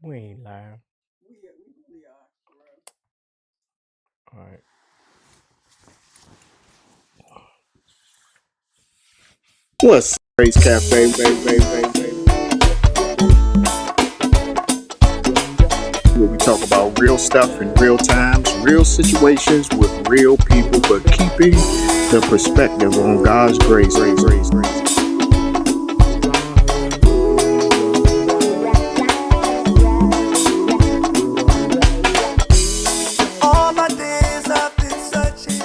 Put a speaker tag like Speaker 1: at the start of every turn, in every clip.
Speaker 1: We ain't live.
Speaker 2: We really are, bro.
Speaker 1: All right.
Speaker 3: What's Race Cafe, baby, where we talk about real stuff in real times, real situations with real people, but keeping the perspective on God's grace.
Speaker 4: All my days I've been searching.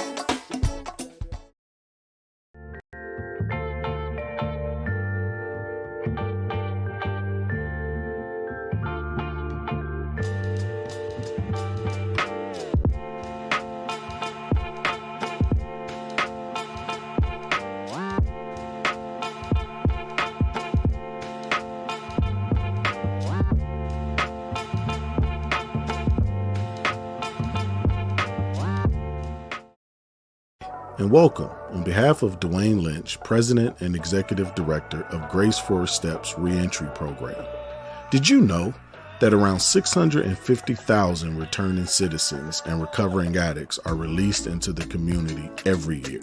Speaker 5: And welcome on behalf of Dwain Lynch, President and Executive Director of Grace Four Steps Reentry Program. Did you know that around 650,000 returning citizens and recovering addicts are released into the community every year?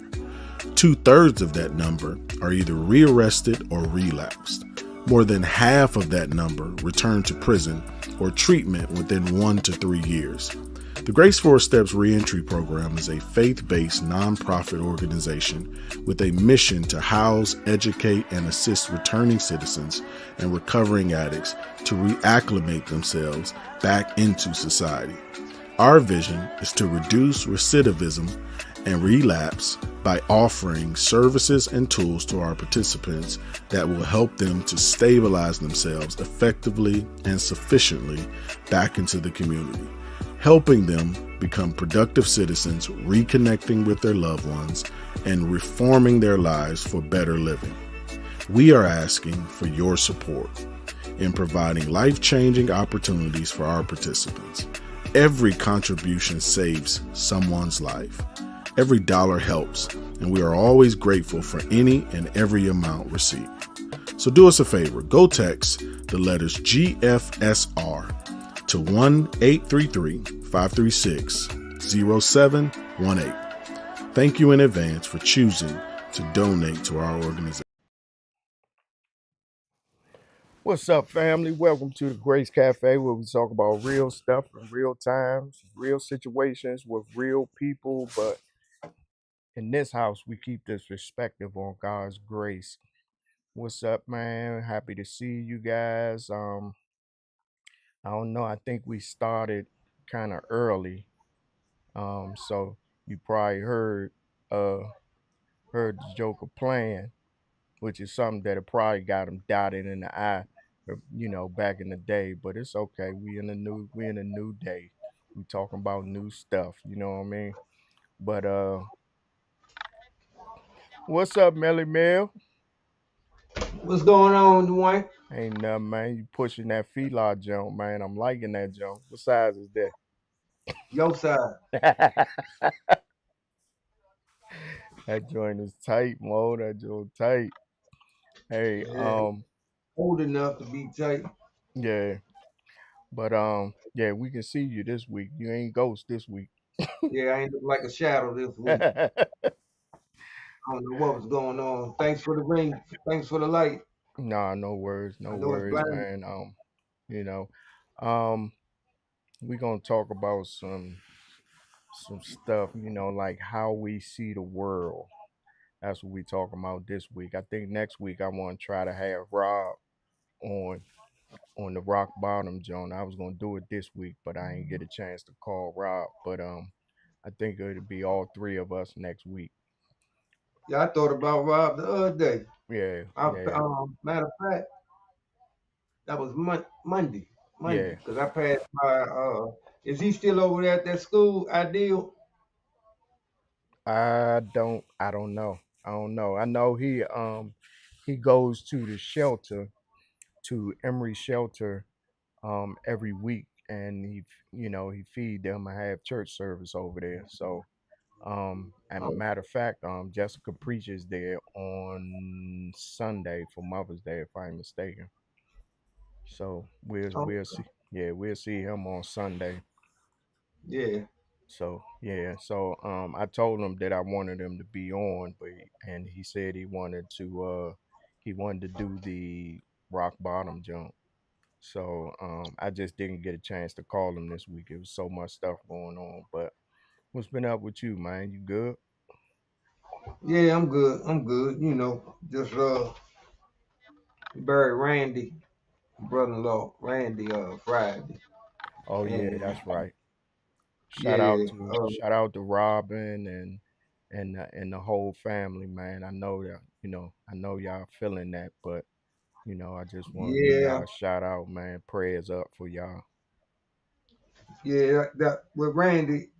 Speaker 5: 2/3 of that number are either rearrested or relapsed. More than half of that number return to prison or treatment within 1 to 3 years. The Grace Four Steps Reentry Program is a faith-based nonprofit organization with a mission to house, educate, and assist returning citizens and recovering addicts to reacclimate themselves back into society. Our vision is to reduce recidivism and relapse by offering services and tools to our participants that will help them to stabilize themselves effectively and sufficiently back into the community, helping them become productive citizens, reconnecting with their loved ones, and reforming their lives for better living. We are asking for your support in providing life-changing opportunities for our participants. Every contribution saves someone's life. Every dollar helps, and we are always grateful for any and every amount received. So do us a favor, go text the letters GFSR to 1-833-536-0718. Thank you in advance for choosing to donate to our organization.
Speaker 1: What's up, family? Welcome to the Grace Cafe, where we talk about real stuff in real times, real situations with real people. But in this house, we keep this perspective on God's grace. What's up, man? Happy to see you guys. I don't know. I think we started kind of early. So you probably uh heard the Joker playing, which is something that probably got him dotted in the eye, back in the day. But it's okay. We in a new day. We talking about new stuff. You know what I mean? But what's up, Melly Mel?
Speaker 2: What's going on, Dwayne?
Speaker 1: Ain't nothing, man. You pushing that feline jump, man. I'm liking that jump. What size is
Speaker 2: Your side.
Speaker 1: that? That joint is tight, Mo. That joint tight. Hey,
Speaker 2: Yeah, old enough to be tight.
Speaker 1: yeah. But yeah, we can see you this week. You ain't ghost this week.
Speaker 2: Yeah, I ain't look like a shadow this week. I don't know what was going on. Thanks for the ring. Thanks for the light.
Speaker 1: Nah, no worries, no
Speaker 2: I know it's
Speaker 1: worries,
Speaker 2: blind.
Speaker 1: man. You know, um, we gonna talk about some stuff, like how we see the world. That's what we talking about this week. I think next week I want to try to have Rob on on the rock bottom, Joan. I was gonna do it this week, but I ain't get a chance to call Rob. But I think it'll be all three of us next week.
Speaker 2: Yeah, I thought about Rob the other day.
Speaker 1: Yeah,
Speaker 2: I,
Speaker 1: yeah,
Speaker 2: matter of fact, that was Monday.
Speaker 1: yeah.
Speaker 2: Monday, because I passed by. Is he still over there at that school? Ideal.
Speaker 1: I don't know. I don't know. I know he goes to the shelter, to Emory Shelter, every week, and he feed them and have church service over there. So and
Speaker 2: Oh,
Speaker 1: matter of fact, Jessica preaches there on Sunday for Mother's Day, if I'm mistaken. So we'll
Speaker 2: oh,
Speaker 1: we'll see. Yeah, we'll see him on Sunday.
Speaker 2: Yeah.
Speaker 1: So yeah, so I told him that I wanted him to be on, but and he said he wanted to do the rock bottom jump. So I just didn't get a chance to call him this week. It was so much stuff going on. But what's been up with you, man? You good?
Speaker 2: Yeah, I'm good. I'm good. Just buried Randy, brother-in-law, Randy, Friday.
Speaker 1: Oh yeah,
Speaker 2: And
Speaker 1: that's right.
Speaker 2: yeah,
Speaker 1: Shout out to Robin and the whole family, man. I know that I know y'all feeling that, but I just want to give
Speaker 2: yeah,
Speaker 1: y'all a shout out, man. Prayers up for y'all.
Speaker 2: yeah, that with Randy,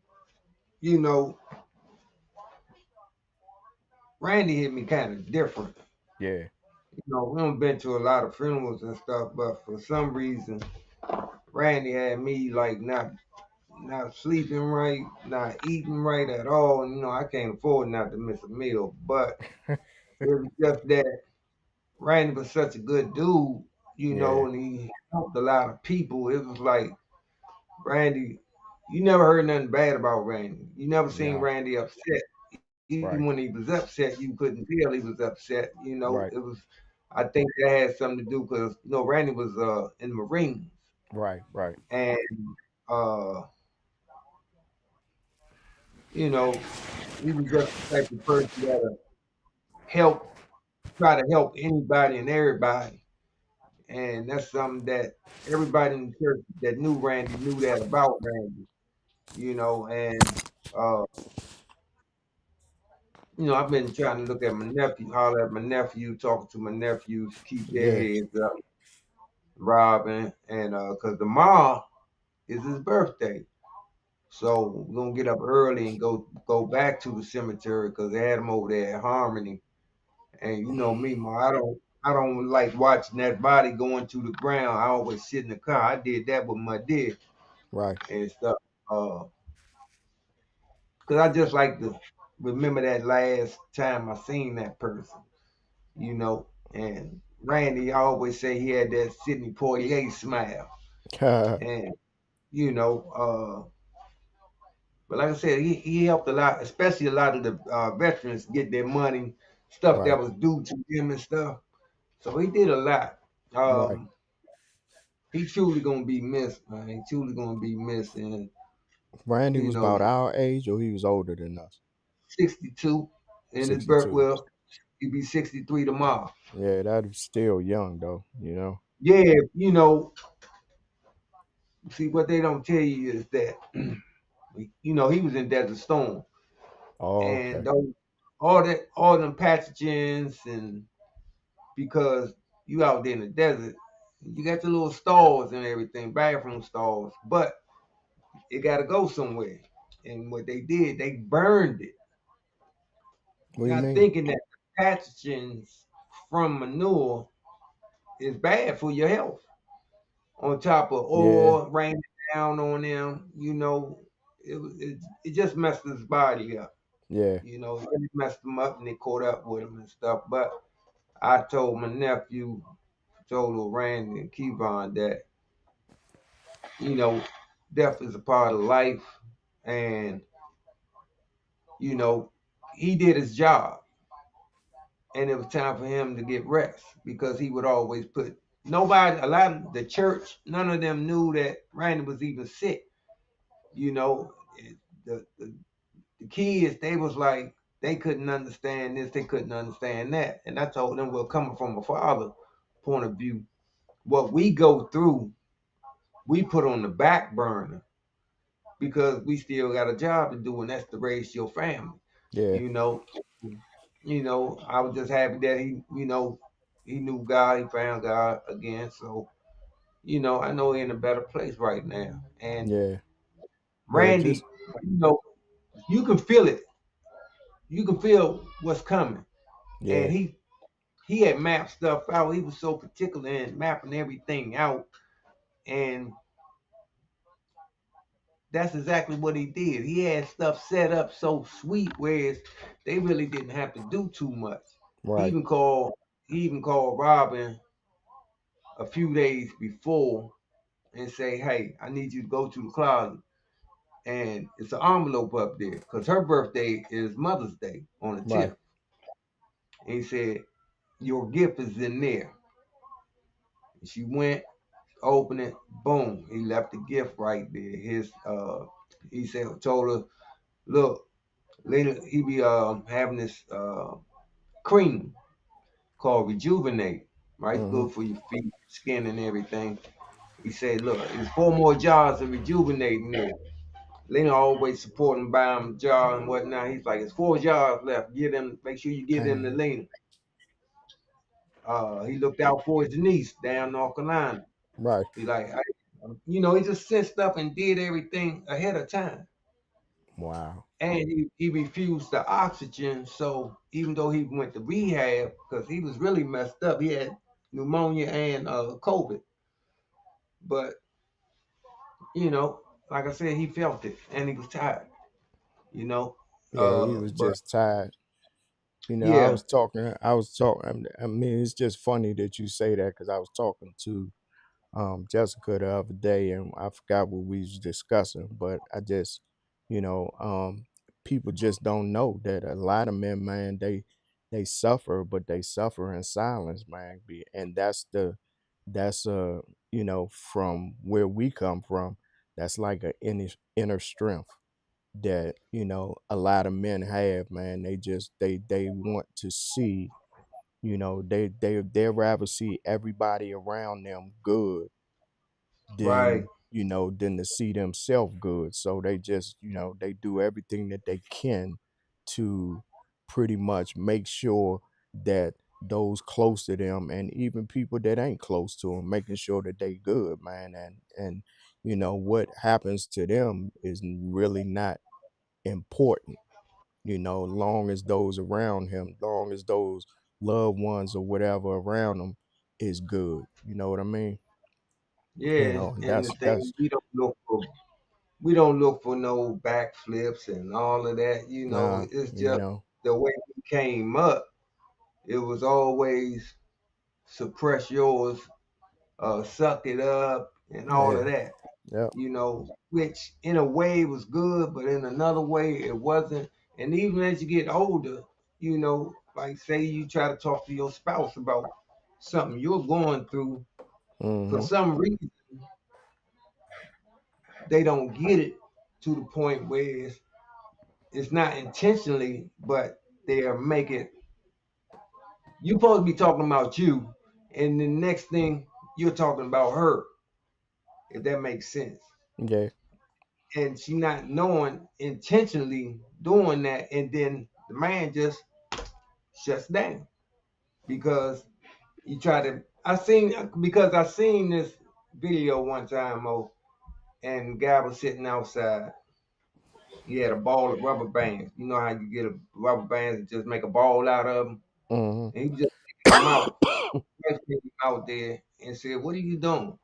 Speaker 2: you know, Randy hit me kind of different.
Speaker 1: Yeah,
Speaker 2: We don't been to a lot of funerals and stuff, but for some reason, Randy had me like not sleeping right, not eating right at all. And I can't afford not to miss a meal. But it was just that Randy was such a good dude,
Speaker 1: yeah,
Speaker 2: and he helped a lot of people. It was like Randy, you never heard nothing bad about Randy. You never seen
Speaker 1: yeah.
Speaker 2: Randy upset. Even
Speaker 1: Right,
Speaker 2: when he was upset, you couldn't tell he was upset.
Speaker 1: right,
Speaker 2: It was. I think that had something to do because Randy was in the Marines,
Speaker 1: right, right.
Speaker 2: and uh, you know he was just the type of person that help, try to help anybody and everybody, and that's something that everybody in the church that knew Randy knew that about Randy. And uh, I've been trying to look at my nephew, holler at my nephew, talking to my nephews, keep their
Speaker 1: Yeah,
Speaker 2: heads up, Robin, and because tomorrow is his birthday. So we're gonna get up early and go back to the cemetery because they had him over there at Harmony. And you know me, Ma, I don't like watching that body going to the ground. I always sit in the car. I did that with my dad
Speaker 1: right.
Speaker 2: and stuff. Because I just like to remember that last time I seen that person, you know. And Randy, I always say he had that Sidney Poitier smile. And, you know, but like I said, he helped a lot, especially a lot of the veterans get their money, stuff that
Speaker 1: Right,
Speaker 2: was due to them and stuff. So he did a lot.
Speaker 1: right.
Speaker 2: Um, he truly gonna be missed, man. He truly gonna be missed. And
Speaker 1: Randy
Speaker 2: you
Speaker 1: was
Speaker 2: know,
Speaker 1: about our age, or he was older than us.
Speaker 2: 62 in his birth.
Speaker 1: 62.
Speaker 2: Well, he'll be 63 tomorrow.
Speaker 1: Yeah, that is still young though.
Speaker 2: Yeah, see what they don't tell you is that he was in Desert Storm,
Speaker 1: Oh,
Speaker 2: and
Speaker 1: okay.
Speaker 2: all them pathogens, and because you out there in the desert, you got the little stalls and everything, bathroom stalls, but it got to go somewhere. And what they did, they burned it,
Speaker 1: What do you
Speaker 2: not
Speaker 1: mean?
Speaker 2: thinking that the pathogens from manure is bad for your health. On top of
Speaker 1: Yeah,
Speaker 2: oil raining down on them, it just messed his body up.
Speaker 1: yeah,
Speaker 2: It really messed him up, and they caught up with him and stuff. But I told my nephew, told little Randy and Kevon that you know death is a part of life, and you know he did his job, and it was time for him to get rest because he would always put nobody, a lot of the church, none of them knew that Randy was even sick. You know, the kids, they was like, they couldn't understand this, they couldn't understand that. And I told them, well, coming from a father point of view, what we go through, we put on the back burner because we still got a job to do, and that's to raise your family.
Speaker 1: yeah,
Speaker 2: You know, I was just happy that he knew God, he found God again. So, I know he's in a better place right now. And
Speaker 1: yeah, yeah.
Speaker 2: Randy, you know, you can feel it. You can feel what's coming. And
Speaker 1: Yeah,
Speaker 2: he had mapped stuff out. He was so particular in mapping everything out, and that's exactly what he did. He had stuff set up so sweet, whereas they really didn't have to do too much. He
Speaker 1: right.
Speaker 2: even called he even called Robin a few days before, and say, "Hey, I need you to go to the closet." And it's an envelope up there because her birthday is Mother's Day on the
Speaker 1: Right.
Speaker 2: 10th. And he said, "Your gift is in there." And she went, opened it, boom, he left the gift right there. He said, told her, "Look, later he be having this cream called Rejuvenate, right?
Speaker 1: Mm-hmm.
Speaker 2: Good for your feet, skin, and everything." He said, "Look, there's 4 more jars of Rejuvenate in there." Lena always supporting buying jar and whatnot. He's like, "It's 4 jars left. Get them. Make sure you get them to
Speaker 1: Dang.
Speaker 2: Lena." He looked out for his niece down North Carolina.
Speaker 1: Right.
Speaker 2: He like, he just sent stuff and did everything ahead of time.
Speaker 1: Wow.
Speaker 2: And he refused the oxygen. So even though he went to rehab, because he was really messed up, he had pneumonia and COVID. But you know, like I said, he felt it and he was tired. You know,
Speaker 1: Yeah, he was
Speaker 2: but
Speaker 1: just tired. I
Speaker 2: yeah,
Speaker 1: was talking. I was talking. I mean, it's just funny that you say that because I was talking to Jessica the other day, and I forgot what we was discussing. But I just, you know, people just don't know that a lot of men, man, they suffer, but they suffer in silence, man. And that's from where we come from, that's like a inner strength that a lot of men have, man. They want to see, they rather see everybody around them good
Speaker 2: right.
Speaker 1: than to see themselves good. So they just, they do everything that they can to pretty much make sure that those close to them, and even people that ain't close to them, making sure that they good, man. And what happens to them is really not important, long as those around him, long as those loved ones or whatever around him is good. You know what I mean?
Speaker 2: Yeah, and the
Speaker 1: That's
Speaker 2: thing we don't look for no backflips and all of that.
Speaker 1: nah,
Speaker 2: It's just the way we came up. It was always suppress yours, suck it up, and all
Speaker 1: yeah,
Speaker 2: of that.
Speaker 1: yeah,
Speaker 2: Which in a way was good, but in another way it wasn't. And even as you get older, like say you try to talk to your spouse about something you're going through, for
Speaker 1: mm-hmm,
Speaker 2: some reason they don't get it to the point where it's not intentionally, but they are making you supposed to be talking about you, and the next thing you're talking about her, if that makes sense.
Speaker 1: yeah,
Speaker 2: And she not knowing intentionally doing that, and then the man just shuts down because you try to. I seen this video one time, and the guy was sitting outside. He had a ball of rubber bands. You know how you get a rubber bands and just make a ball out of them,
Speaker 1: mm-hmm,
Speaker 2: and he was just taking them out. Out there and said, "What are you doing?"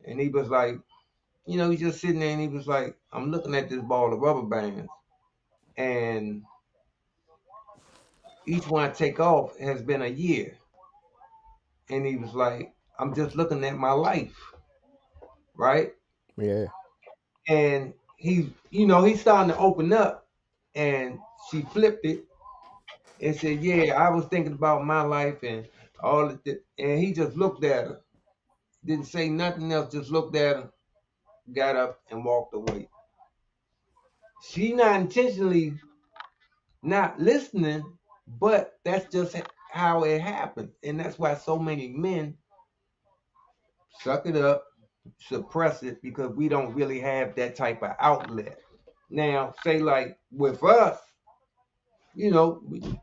Speaker 2: And he was like, he's just sitting there and he was like, "I'm looking at this ball of rubber bands, and each one I take off has been a year." And he was like, "I'm just looking at my life, right?"
Speaker 1: yeah,
Speaker 2: And he's starting to open up, and she flipped it and said, "Yeah, I was thinking about my life and all of that." And he just looked at her, didn't say nothing else, just looked at her, got up and walked away. She not intentionally not listening, but that's just how it happens. And that's why so many men suck it up, suppress it, because we don't really have that type of outlet. Now, say like with us, we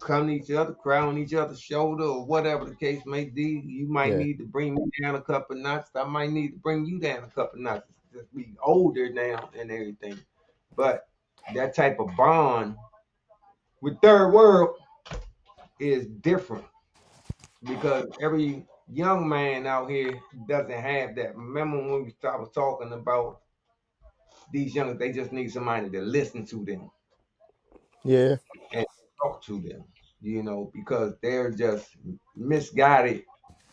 Speaker 2: come to each other, cry on each other's shoulder, or whatever the case may be. You might
Speaker 1: yeah,
Speaker 2: need to bring me down a couple notches. I might need to bring you down a couple notches. Just we older now and everything. But that type of bond with third world is different because every young man out here doesn't have that. Remember when I was talking about these young, they just need somebody to listen to them
Speaker 1: yeah,
Speaker 2: and talk to them, because they're just misguided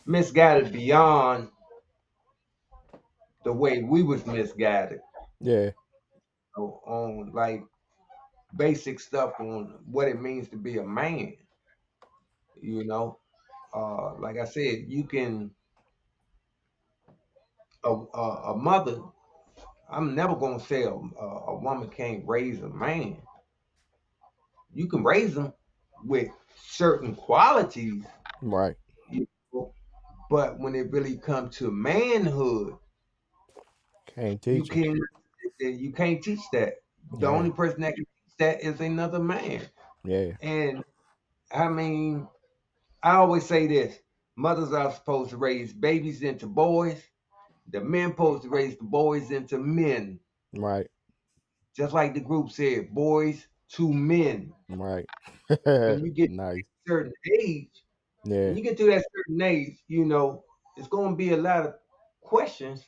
Speaker 2: beyond the way we was misguided
Speaker 1: Yeah.
Speaker 2: on like basic stuff on what it means to be a man. You know, like I said, you can a mother. I'm never gonna say a woman can't raise a man. You can raise them with certain qualities,
Speaker 1: Right.
Speaker 2: you know, but when it really comes to manhood,
Speaker 1: Can't
Speaker 2: you
Speaker 1: teach it.
Speaker 2: can't you can't teach that. The
Speaker 1: Yeah.
Speaker 2: only person that can teach that is another man.
Speaker 1: Yeah.
Speaker 2: And I mean, I always say this: mothers are supposed to raise babies into boys. The men supposed to raise the boys into men.
Speaker 1: Right.
Speaker 2: Just like the group said, boys to men.
Speaker 1: Right.
Speaker 2: When you get to
Speaker 1: Nice.
Speaker 2: a certain age, when
Speaker 1: Yeah.
Speaker 2: you get to that certain age, it's going to be a lot of questions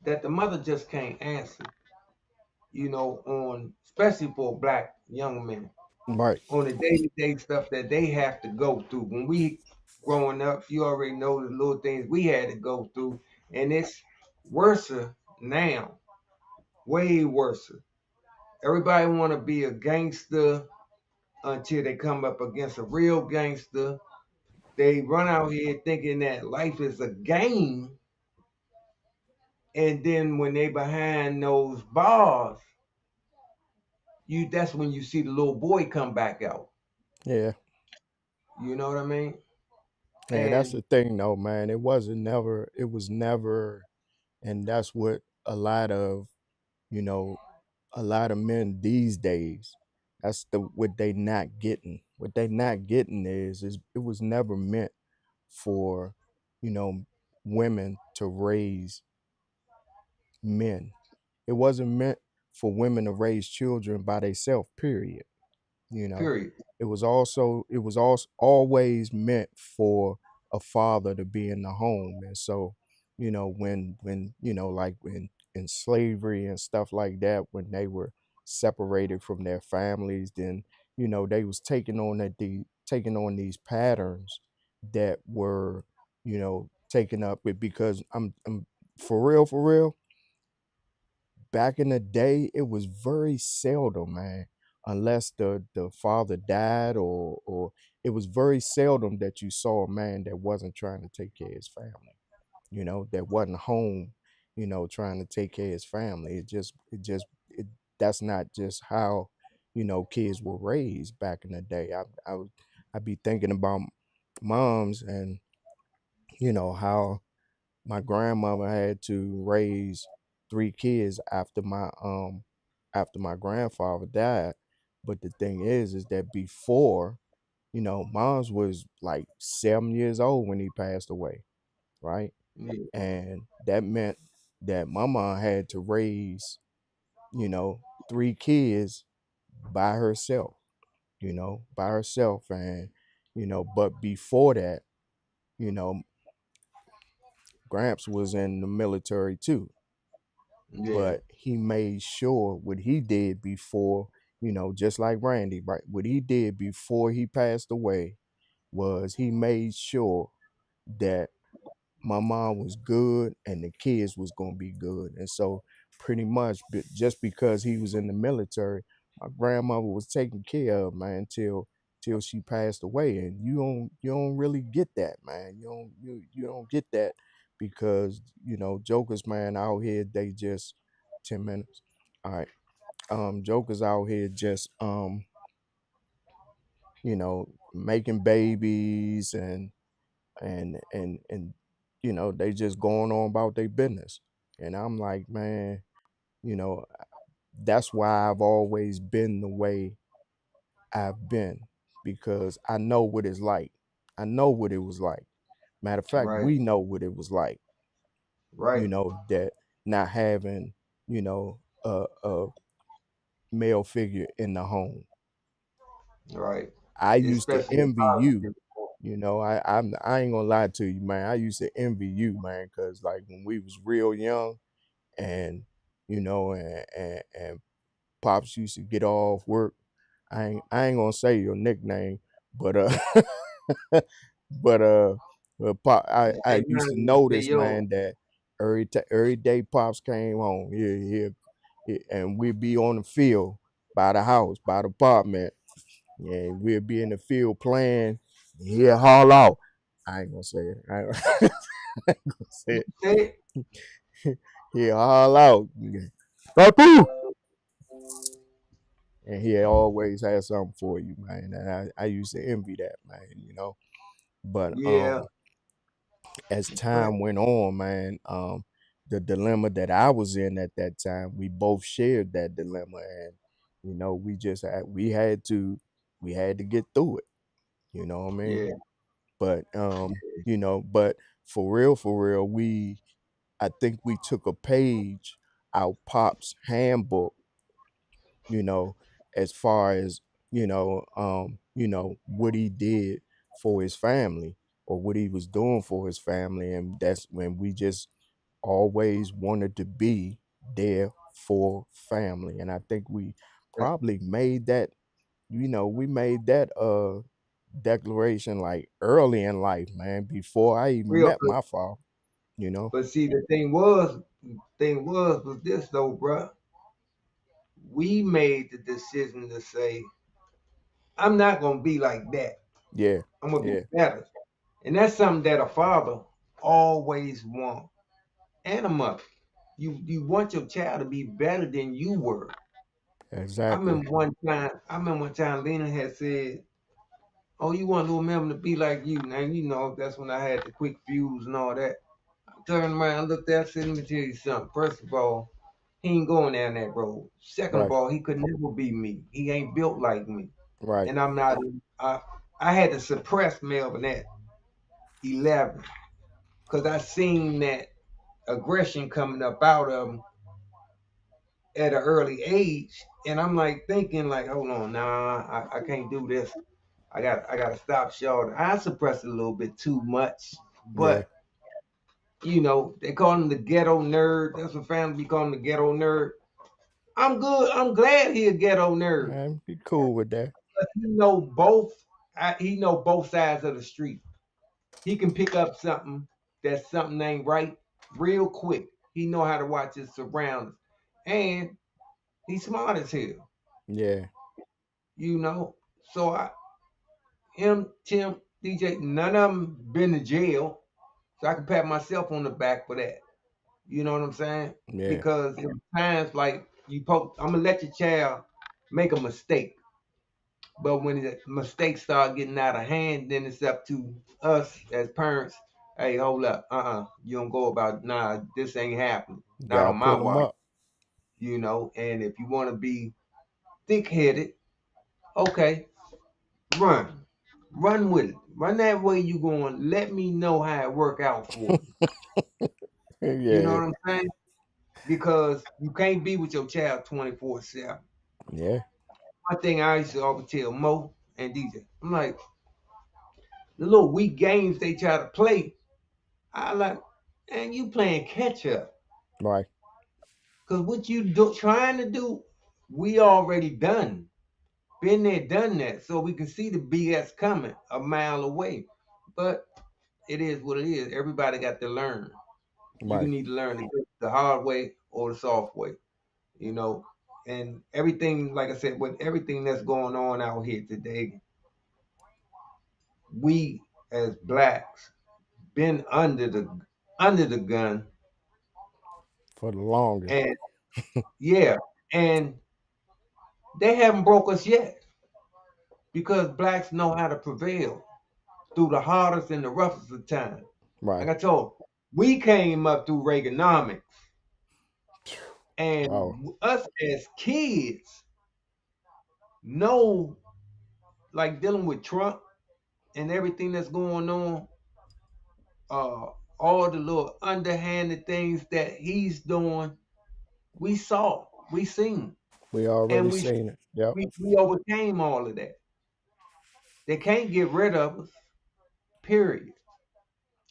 Speaker 2: that the mother just can't answer, on especially for black young men,
Speaker 1: Right.
Speaker 2: on the day-to-day stuff that they have to go through. When we growing up, you already know the little things we had to go through, and it's worse now, way worse. Everybody want to be a gangster until they come up against a real gangster. They run out here thinking that life is a game, and then when they behind those bars, that's when you see the little boy come back out.
Speaker 1: Yeah.
Speaker 2: You know what I mean?
Speaker 1: Yeah. That's the
Speaker 2: And
Speaker 1: thing, though, man. It wasn't never. It was never, and that's what a lot of you know a lot of men these days. That's what they not getting. What they not getting is it was never meant for you know women to raise men. It wasn't meant for women to raise children by themselves, period. you know
Speaker 2: period,
Speaker 1: it was also always meant for a father to be in the home. And so when like in slavery and stuff like that, when they were separated from their families, then they was taking on these patterns that were taken up with, because I'm for real, back in the day, it was very seldom, man, unless the father died, or it was very seldom that you saw a man that wasn't trying to take care of his family, that wasn't home, trying to take care of his family. It that's not just how, kids were raised back in the day. I'd be thinking about moms, and how my grandmother had to raise three kids after my grandfather died. But the thing is that before, mom's was like 7 years old when he passed away, right?
Speaker 2: yeah,
Speaker 1: And that meant that my mom had to raise, three kids by herself, and but before that, you know, Gramps was in the military too,
Speaker 2: yeah,
Speaker 1: but he made sure what he did before, just like Randy, right? What he did before he passed away was he made sure that my mom was good and the kids was gonna be good. And so pretty much just because he was in the military, my grandmother was taken care of, man, till she passed away. And you don't really get that, man. You don't get that, because jokers, man, out here, they just 10 minutes. All right. Jokers out here just making babies, and they just going on about their business. And I'm like, man, you know that's why I've always been the way I've been, because I know what it's like. I know what it was like. Matter of fact,
Speaker 2: right,
Speaker 1: we know what it was like,
Speaker 2: right,
Speaker 1: that not having a male figure in the home.
Speaker 2: right.
Speaker 1: I used to
Speaker 2: Especially
Speaker 1: envy you. I ain't gonna lie to you, man. I used to envy you, man, because like when we was real young, and and pops used to get off work. I ain't gonna say your nickname, but but pop, I
Speaker 2: hey
Speaker 1: used to
Speaker 2: man, say
Speaker 1: notice,
Speaker 2: yo,
Speaker 1: man, that every day Pops came home. And we'd be on the field by the house, by the apartment. And we'd be in the field playing. And he'd haul out. I ain't gonna say it. I ain't gonna say
Speaker 2: Say,
Speaker 1: it. He'd haul out. Papu! And he always had something for you, man. And I used to envy that, man. But
Speaker 2: yeah,
Speaker 1: as
Speaker 2: but
Speaker 1: time went on, man, the dilemma that I was in at that time, we both shared that dilemma, and we had to get through it. You know what I mean?
Speaker 2: yeah,
Speaker 1: But but for real, I think we took a page out Pop's handbook, you know, as far as what he did for his family or what he was doing for his family, and that's when we just always wanted to be there for family. And I think we probably made that, we made that declaration like early in life, man, before I even
Speaker 2: real
Speaker 1: met
Speaker 2: good.
Speaker 1: my father, you know.
Speaker 2: But see, thing was this though, bruh. We made the decision to say, I'm not gonna be like that.
Speaker 1: Yeah,
Speaker 2: I'm gonna be
Speaker 1: yeah,
Speaker 2: better. And that's something that a father always wants. And a mother. You want your child to be better than you were.
Speaker 1: exactly.
Speaker 2: I remember one time Lena had said, oh, you want little Melvin to be like you. Now you know that's when I had the quick fuse and all that. I turned around, looked at, said, let me tell you something. First of all, he ain't going down that road. Second of
Speaker 1: Right,
Speaker 2: all, he could never be me. He ain't built like me.
Speaker 1: right.
Speaker 2: And I'm not I I had to suppress Melvin at 11 because I seen that aggression coming up out of him at an early age. And I'm like thinking like, hold on, nah, I can't do this. I gotta stop short. I suppressed it a little bit too much.
Speaker 1: Yeah,
Speaker 2: But they call him the ghetto nerd. That's what family be calling the ghetto nerd. I'm good. I'm glad he a ghetto nerd.
Speaker 1: man, be cool with that.
Speaker 2: But he know both sides of the street. He can pick up that something ain't right real quick. He know how to watch his surroundings. And he's smart as hell.
Speaker 1: Yeah,
Speaker 2: You know. So him, Tim, DJ, none of them been to jail. So I can pat myself on the back for that. You know what I'm saying?
Speaker 1: yeah,
Speaker 2: Because in times like I'm gonna let your child make a mistake, but when the mistakes start getting out of hand, then it's up to us as parents. Hey, hold up, you don't go about nah. This ain't happening.
Speaker 1: you
Speaker 2: Not
Speaker 1: gotta
Speaker 2: on my
Speaker 1: pull them
Speaker 2: watch.
Speaker 1: up.
Speaker 2: And if you want to be thick-headed, okay, run, run with it. Run that way you going. Let me know how it work out for you. You know
Speaker 1: Yeah,
Speaker 2: what I'm saying? Because you can't be with your child 24/7.
Speaker 1: yeah,
Speaker 2: One thing I used to always tell Mo and DJ, I'm like, the little weak games they try to play, I like, and you playing catch up.
Speaker 1: right,
Speaker 2: Cause what you trying to do, we already done. Been there, done that. So we can see the BS coming a mile away. But it is what it is. Everybody got to learn. You
Speaker 1: right.
Speaker 2: need to learn the hard way or the soft way. You know, and everything, like I said, with everything that's going on out here today, we as blacks been under the gun,
Speaker 1: For the longest.
Speaker 2: and yeah, and they haven't broke us yet because blacks know how to prevail through the hardest and the roughest of times. Like
Speaker 1: Right.
Speaker 2: I told, we came up through Reaganomics, and
Speaker 1: Wow.
Speaker 2: us as kids know, like dealing with Trump and everything that's going on, uh, all the little underhanded things that he's doing, we saw, we seen,
Speaker 1: We
Speaker 2: and
Speaker 1: already
Speaker 2: we
Speaker 1: seen it. Yep.
Speaker 2: we, we overcame all of that. They can't get rid of us, period.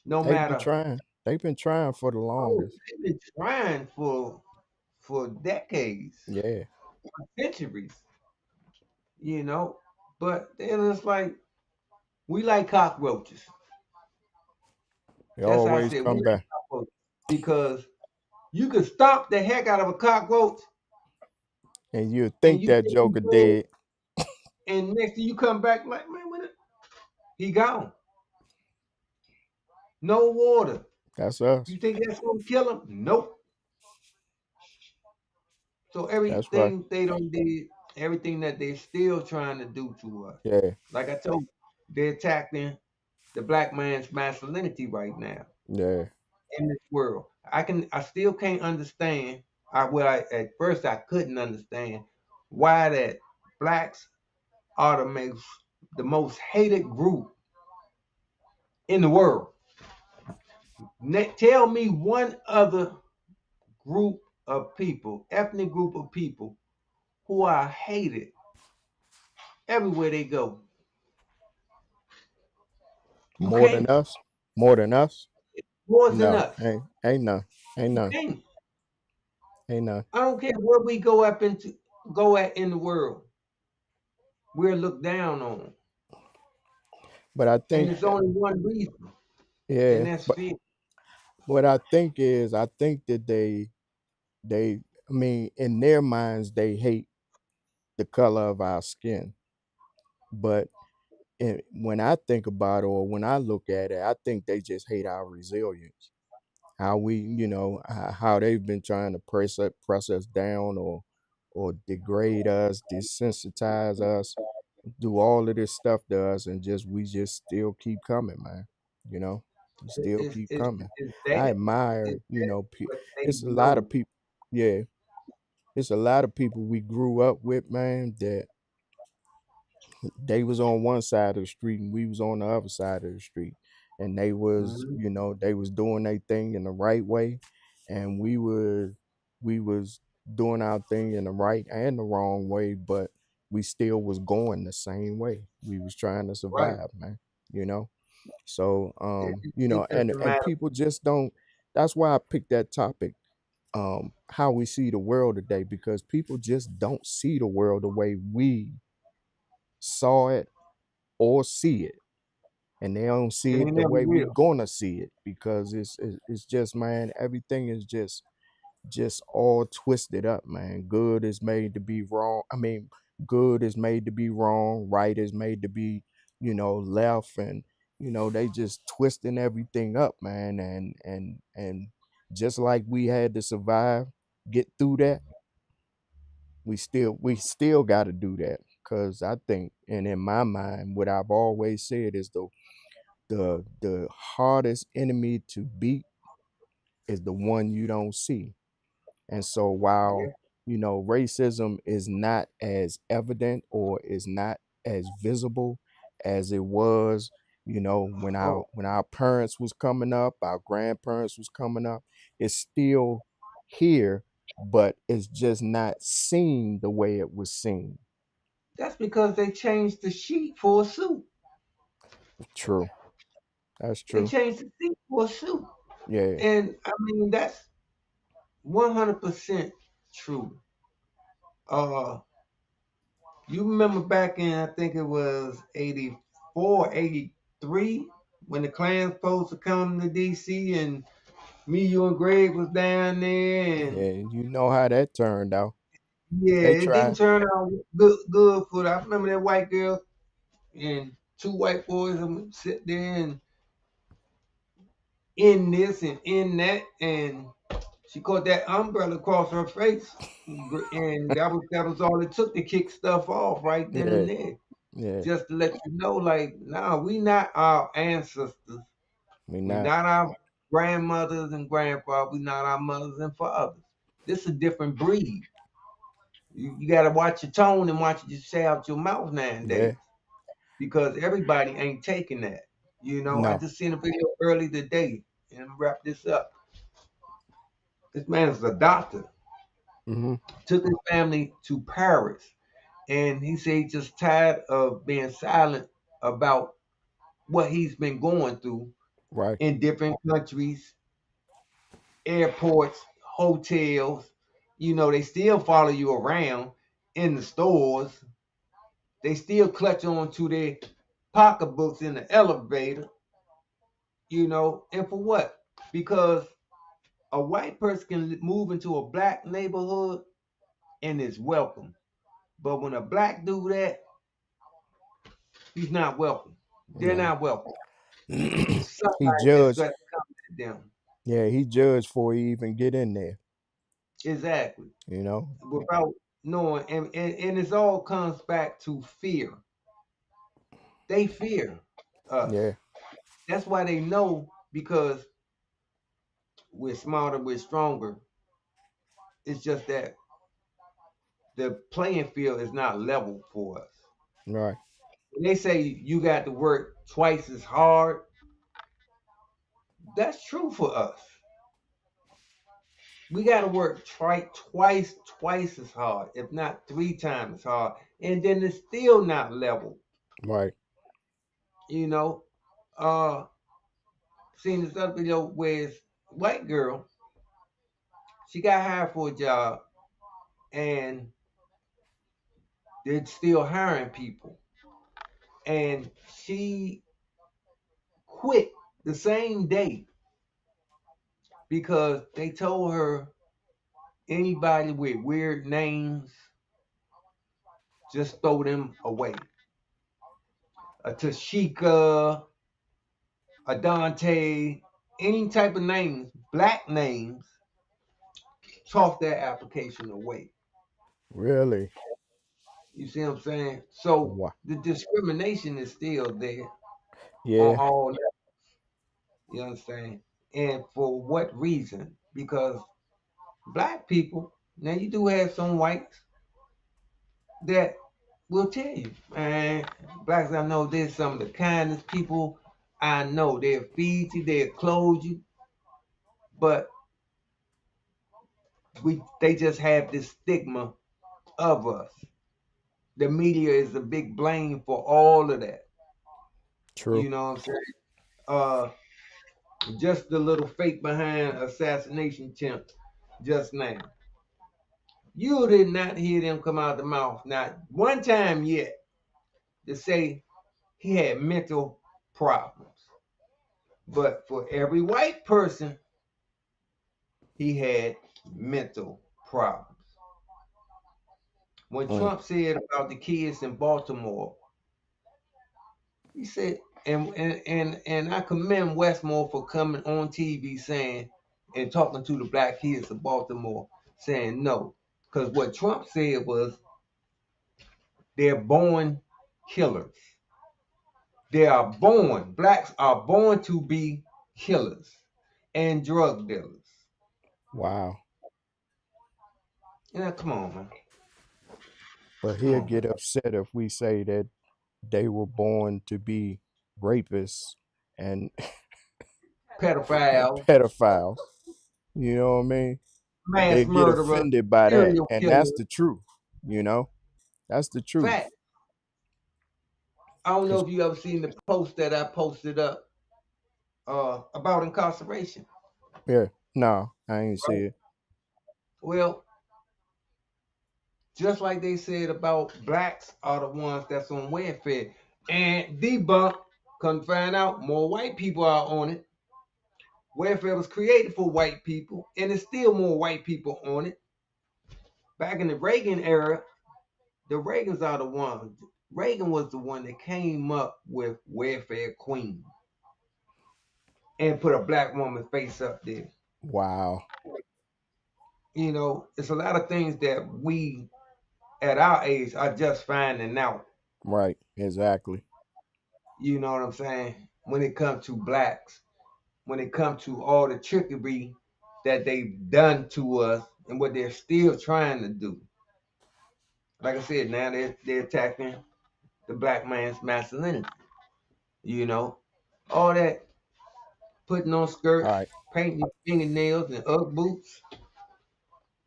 Speaker 2: No
Speaker 1: They've been
Speaker 2: matter.
Speaker 1: trying. They've been trying for the
Speaker 2: Oh,
Speaker 1: longest.
Speaker 2: they've been trying for decades,
Speaker 1: Yeah.
Speaker 2: centuries, you know. But then it's like we like cockroaches.
Speaker 1: They
Speaker 2: That's how I
Speaker 1: always
Speaker 2: said we
Speaker 1: come
Speaker 2: like
Speaker 1: back.
Speaker 2: cockroaches. because you can stomp the heck out of a cockroach
Speaker 1: And you
Speaker 2: and
Speaker 1: think
Speaker 2: you
Speaker 1: that
Speaker 2: think you
Speaker 1: Joker
Speaker 2: good,
Speaker 1: dead.
Speaker 2: and next thing you come back like, man, he gone. No water.
Speaker 1: That's us.
Speaker 2: You think that's gonna kill him? Nope. So
Speaker 1: That's right.
Speaker 2: everything they don't did, everything that they're still trying to do to us.
Speaker 1: Yeah,
Speaker 2: Like I told you, they're attacking the black man's masculinity right now
Speaker 1: yeah.
Speaker 2: in this world. I still can't understand. At first I couldn't understand why that blacks are the most hated group in the world. Tell me one other group of people, ethnic group of people who are hated everywhere they go. You
Speaker 1: More than
Speaker 2: can't.
Speaker 1: us. More than us.
Speaker 2: Wars than
Speaker 1: No,
Speaker 2: us.
Speaker 1: ain't none. Ain't
Speaker 2: You
Speaker 1: none.
Speaker 2: can't.
Speaker 1: Ain't none.
Speaker 2: I don't care where we go at in the world. We're looked down on.
Speaker 1: But I
Speaker 2: And
Speaker 1: think
Speaker 2: it's only one reason, and
Speaker 1: yeah.
Speaker 2: that's
Speaker 1: But
Speaker 2: fear.
Speaker 1: what I think is I think that they I mean in their minds they hate the color of our skin. But when I think about it or when I look at it, I think they just hate our resilience. How we, how they've been trying to press us down or degrade us, desensitize us, do all of this stuff to us, and we just still keep coming, man. You know, we still
Speaker 2: It's,
Speaker 1: keep
Speaker 2: it's,
Speaker 1: coming.
Speaker 2: it's
Speaker 1: I
Speaker 2: that.
Speaker 1: admire,
Speaker 2: It's that. But they
Speaker 1: it's a lot of
Speaker 2: know.
Speaker 1: people. Yeah, it's a lot of people we grew up with, man. That they was on one side of the street and we was on the other side of the street, and they was,
Speaker 2: Mhm.
Speaker 1: they was doing their thing in the right way, and we was doing our thing in the right and the wrong way, but we still was going the same way. We was trying to
Speaker 2: Right.
Speaker 1: survive, man. you know so
Speaker 2: It
Speaker 1: and
Speaker 2: doesn't matter.
Speaker 1: people just don't. That's why I picked that topic, how we see the world today, because people just don't see the world the way we saw it or see it, and they don't
Speaker 2: And
Speaker 1: see
Speaker 2: they
Speaker 1: it the
Speaker 2: never
Speaker 1: way we
Speaker 2: will.
Speaker 1: gonna see it, because it's just, man, everything is just all twisted up, man. Good is made to be wrong. I mean, good is made to be wrong, right is made to be, left, and they just twisting everything up, man. And just like we had to survive, get through that, we still got to do that, because I think, and in my mind, what I've always said is the hardest enemy to beat is the one you don't see. And so while
Speaker 2: Yeah.
Speaker 1: racism is not as evident or is not as visible as it was, when our
Speaker 2: Oh,
Speaker 1: parents was coming up, our grandparents was coming up, it's still here, but it's just not seen the way it was seen.
Speaker 2: that's because they changed the sheet for a suit.
Speaker 1: True. That's
Speaker 2: They
Speaker 1: true.
Speaker 2: changed the sheet for a suit.
Speaker 1: Yeah.
Speaker 2: And I mean, that's 100% true. Uh, you remember back in, I think it was 84, 83, when the Klan supposed to come to DC, and me, you, and Greg was down there, and
Speaker 1: Yeah, you know how that turned out.
Speaker 2: yeah,
Speaker 1: They
Speaker 2: it didn't
Speaker 1: tried.
Speaker 2: turn out good for I remember that white girl and two white boys and sit there and in this and in that, and she caught that umbrella across her face, and that was all it took to kick stuff off right then
Speaker 1: Yeah,
Speaker 2: and there.
Speaker 1: yeah.
Speaker 2: Just to let you know, like, nah, we not our ancestors.
Speaker 1: We
Speaker 2: We
Speaker 1: not.
Speaker 2: not our grandmothers and grandfathers. We not our mothers and fathers. This is a different breed. You got to watch your tone and watch what you say out your mouth
Speaker 1: Yeah.
Speaker 2: nowadays, because everybody ain't taking that. I
Speaker 1: No.
Speaker 2: just seen a video early today, and I'm wrap this up. This man is a doctor.
Speaker 1: Hmm.
Speaker 2: Took his family to Paris, and he said he's just tired of being silent about what he's been going through
Speaker 1: Right.
Speaker 2: in different countries, airports, hotels. They still follow you around in the stores. They still clutch on to their pocketbooks in the elevator, and for what? Because A white person can move into a black neighborhood and is welcome. But when a black do that, he's not welcome. They're
Speaker 1: Yeah.
Speaker 2: not welcome.
Speaker 1: He
Speaker 2: Somebody is
Speaker 1: judged.
Speaker 2: going to come at them.
Speaker 1: Yeah, he judged before he even get in there.
Speaker 2: Exactly.
Speaker 1: You know.
Speaker 2: Without knowing. And it all comes back to fear. They fear us.
Speaker 1: Yeah.
Speaker 2: That's why they know, because we're smarter, we're stronger. It's just that the playing field is not level for us.
Speaker 1: Right.
Speaker 2: When they say you got to work twice as hard, that's true for us. We got to work twice as hard, if not three times as hard, and then it's still not level.
Speaker 1: Right.
Speaker 2: You know, uh, seen this other video where it's white girl. She got hired for a job, and they're still hiring people, and she quit the same day because they told her anybody with weird names, just throw them away. A Tashika, a Dante, any type of names, black names, toss that application away.
Speaker 1: Really.
Speaker 2: You see what I'm saying? So
Speaker 1: Wow.
Speaker 2: the discrimination is still there on
Speaker 1: Yeah.
Speaker 2: all levels. You understand? And for what reason? Because black people, now you do have some whites that will tell you, man, blacks I know they're some of the kindest people I know. They'll feed you, they'll clothe you, but they just have this stigma of us. The media is a big blame for all of that.
Speaker 1: True.
Speaker 2: You know what I'm saying? Uh, just the little fake behind assassination attempt just now. You did not hear them come out of the mouth, not one time yet, to say he had mental problems. But for every white person, he had mental problems. When
Speaker 1: Mm.
Speaker 2: Trump said about the kids in Baltimore, he said, and I commend Westmore for coming on TV saying and talking to the black kids of Baltimore, saying no. Because what Trump said was they're born killers. Blacks are born to be killers and drug dealers.
Speaker 1: Wow.
Speaker 2: Come on, man.
Speaker 1: But
Speaker 2: Come
Speaker 1: he'll
Speaker 2: on, man.
Speaker 1: get upset if we say that they were born to be rapists and and
Speaker 2: Pedophiles,
Speaker 1: pedophiles. You know what I mean? They
Speaker 2: mass
Speaker 1: get
Speaker 2: murderers,
Speaker 1: offended by that,
Speaker 2: serial
Speaker 1: and that's
Speaker 2: killers.
Speaker 1: the truth. You know, that's the truth.
Speaker 2: Fact. I don't know
Speaker 1: Cause
Speaker 2: if you ever seen the post that I posted up about incarceration.
Speaker 1: yeah, no, I ain't see
Speaker 2: Right.
Speaker 1: it.
Speaker 2: Well, just like they said about blacks are the ones that's on welfare, and debunk, come find out more white people are on it. Welfare was created for white people, and it's still more white people on it. Back in the Reagan era, the Reagans are the ones. Reagan was the one that came up with welfare queen and put a black woman face up there.
Speaker 1: Wow.
Speaker 2: It's a lot of things that we at our age are just finding out.
Speaker 1: Right. Exactly.
Speaker 2: You know what I'm saying? When it comes to blacks, when it comes to all the trickery that they've done to us and what they're still trying to do. Like I said, now they're attacking the black man's masculinity. You know, all that putting on
Speaker 1: All
Speaker 2: skirts,
Speaker 1: right.
Speaker 2: painting your fingernails, and Ugg boots.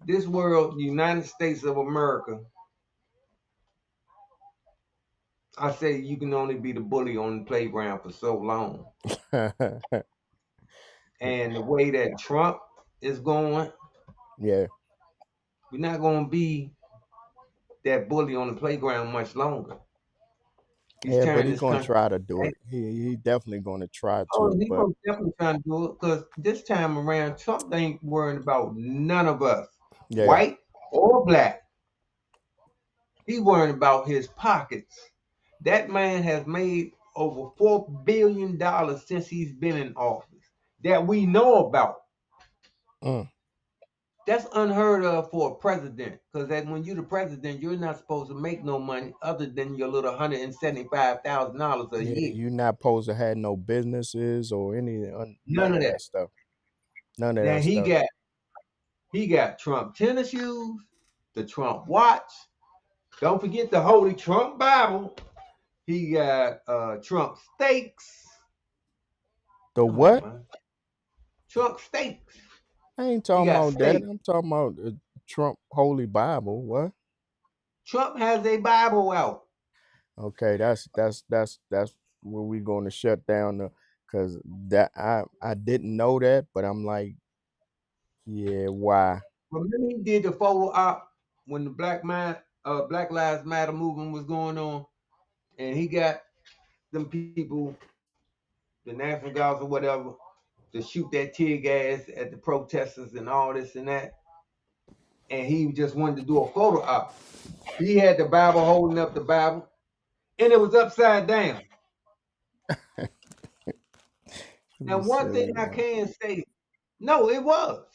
Speaker 2: This world, United States of America, I say you can only be the bully on the playground for so long. And the way that Trump is going,
Speaker 1: Yeah.
Speaker 2: we're not going to be that bully on the playground much longer. He's
Speaker 1: Yeah, but
Speaker 2: tearing
Speaker 1: he
Speaker 2: this
Speaker 1: gonna
Speaker 2: country.
Speaker 1: try to do it. He definitely gonna try
Speaker 2: Oh,
Speaker 1: to.
Speaker 2: he
Speaker 1: But
Speaker 2: was definitely trying to do it because this time around, Trump ain't worrying about none of us,
Speaker 1: yeah,
Speaker 2: white or black. He worrying about his pockets. That man has made over $4 billion since he's been in office that we know about.
Speaker 1: mm,
Speaker 2: That's unheard of for a president, because that when you're the president, you're not supposed to make no money other than your little $175,000 a
Speaker 1: yeah.
Speaker 2: year.
Speaker 1: You not supposed to have no businesses or none
Speaker 2: None of
Speaker 1: of
Speaker 2: that.
Speaker 1: that stuff. None of
Speaker 2: Now
Speaker 1: that stuff.
Speaker 2: he got Trump tennis shoes, the Trump watch. Don't forget the Holy Trump Bible. He got Trump steaks.
Speaker 1: The
Speaker 2: Come on,
Speaker 1: what?
Speaker 2: man. Trump steaks.
Speaker 1: I ain't
Speaker 2: He
Speaker 1: talking
Speaker 2: got
Speaker 1: about that.
Speaker 2: steak.
Speaker 1: I'm talking about the Trump Holy Bible. What?
Speaker 2: Trump has a Bible out.
Speaker 1: Okay, that's where we going to shut down the, because that I didn't know that, but I'm like, yeah, why?
Speaker 2: Remember he did the photo op when the Black Lives Matter movement was going on, and he got them people, the National Guards or whatever, to shoot that tear gas at the protesters and all this and that. And he just wanted to do a photo op. He had the Bible holding up the Bible, and it was upside down. Now,
Speaker 1: You
Speaker 2: one thing
Speaker 1: silly
Speaker 2: I
Speaker 1: man.
Speaker 2: can say, no, it was.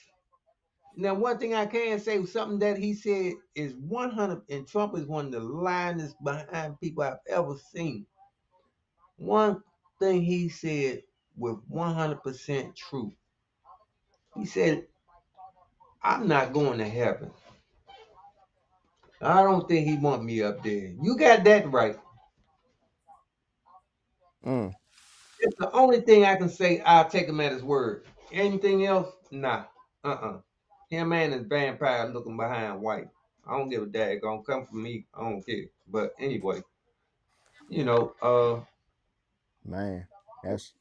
Speaker 2: Now, one thing I can say, something that he said is 100, and Trump is one of the linest behind people I've ever seen. One thing he said with 100% truth. He said, I'm not going to heaven. I don't think he want me up there. You got that right.
Speaker 1: Mm,
Speaker 2: It's the only thing I can say. I'll take him at his word. Anything else? Nah. Him and his vampire looking behind white. I don't give a daggone. Come from me. I don't care. But anyway, you know,
Speaker 1: man, that's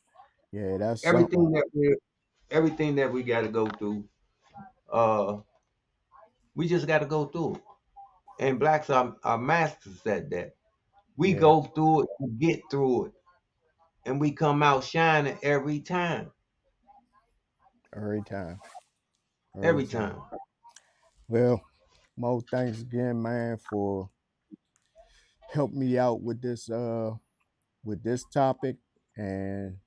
Speaker 1: that's something.
Speaker 2: everything that we everything that we got to go through, uh, we just got to go through it. And blacks are masters at that. We
Speaker 1: Yeah,
Speaker 2: go through it, we get through it, and we come out shining every time.
Speaker 1: every time, every
Speaker 2: Every
Speaker 1: time.
Speaker 2: time.
Speaker 1: Well, Mo, thanks again, man, for help me out with this topic, and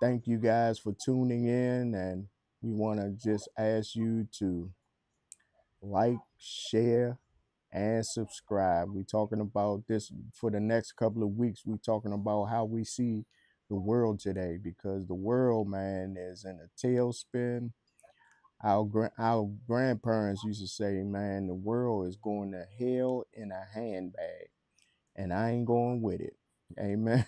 Speaker 1: thank you guys for tuning in. And we want to just ask you to like, share, and subscribe. We're talking about this for the next couple of weeks. We're talking about how we see the world today, because the world, man, is in a tailspin. Our grandparents used to say, man, the world is going to hell in a handbag, and I ain't going with it. Amen.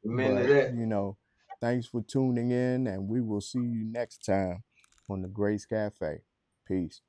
Speaker 2: Amen to
Speaker 1: But,
Speaker 2: that.
Speaker 1: thanks for tuning in, and we will see you next time on the Grace Cafe. Peace.